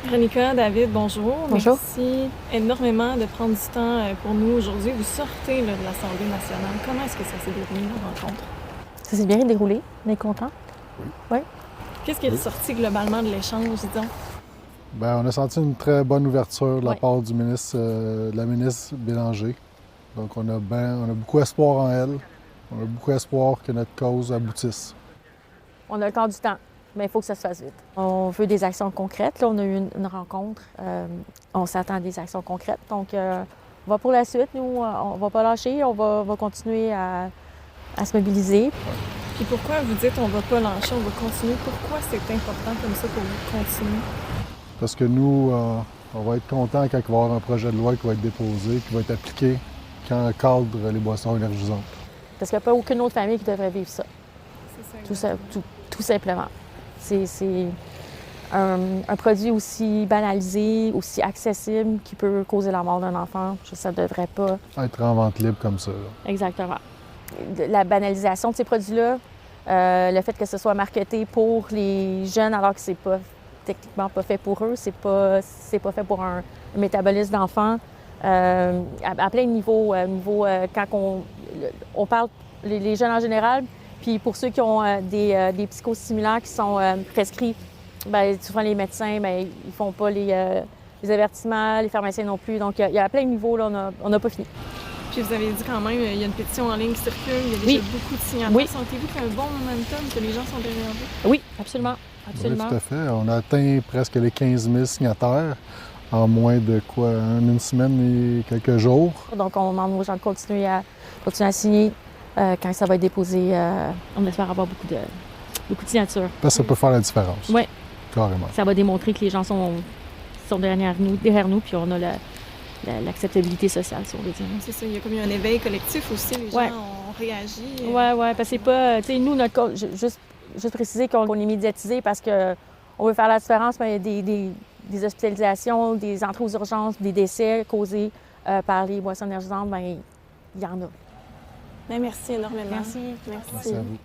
Véronica, David, bonjour. Bonjour. Merci énormément de prendre du temps pour nous aujourd'hui. Vous sortez là, de l'Assemblée nationale. Comment est-ce que ça s'est déroulé, la rencontre? Ça s'est bien déroulé. On est content. Oui. Qu'est-ce qui est ressorti globalement de l'échange, disons? Bien, on a senti une très bonne ouverture de la Oui. part du ministre, de la ministre Bélanger. Donc, on a beaucoup espoir en elle. On a beaucoup espoir que notre cause aboutisse. On a encore du temps, mais il faut que ça se fasse vite. On veut des actions concrètes. Là, on a eu une rencontre. On s'attend à des actions concrètes. Donc, on va pour la suite. Nous, on ne va pas lâcher. On va continuer à se mobiliser. Puis pourquoi vous dites on va pas lâcher, on va continuer? Pourquoi c'est important comme ça pour vous continuer? Parce que nous, on va être contents quand il va y avoir un projet de loi qui va être déposé, qui va être appliqué quand on cadre les boissons énergisantes. Parce qu'il n'y a pas aucune autre famille qui devrait vivre ça. C'est ça. Tout simplement. C'est un produit aussi banalisé, aussi accessible, qui peut causer la mort d'un enfant. Ça ne devrait pas. Être en vente libre comme ça, là. Exactement. La banalisation de ces produits-là, le fait que ce soit marketé pour les jeunes alors que c'est pas techniquement pas fait pour eux, c'est pas fait pour un métabolisme d'enfant. À plein de niveaux, quand on parle les jeunes en général, puis pour ceux qui ont des psychostimulants qui sont prescrits, bien, souvent les médecins, bien, ils font pas les avertissements, les pharmaciens non plus. Donc, il y a plein de niveaux, là, on n'a pas fini. Puis vous avez dit quand même, il y a une pétition en ligne qui circule, il y a déjà beaucoup de signatures. Oui. Sentez-vous qu'il y a un bon momentum, que les gens sont derrière vous? Oui, absolument. Absolument. Oui, tout à fait. On a atteint presque les 15 000 signataires en moins de une semaine et quelques jours. Donc, on demande aux gens de continuer à signer. Quand ça va être déposé, on espère avoir beaucoup de signatures. Parce que ça peut faire la différence. Oui. Carrément. Ça va démontrer que les gens sont derrière nous, puis on a l'acceptabilité sociale, si on veut dire. C'est ça, il y a comme eu un éveil collectif aussi, les gens ont réagi. Oui, parce que c'est pas... Tu sais, nous, notre cause, juste préciser qu'on est médiatisé parce qu'on veut faire la différence, mais il y a des hospitalisations, des entrées aux urgences, des décès causés par les boissons énergisantes, bien, il y en a. Bien, merci énormément. Merci. Merci à vous.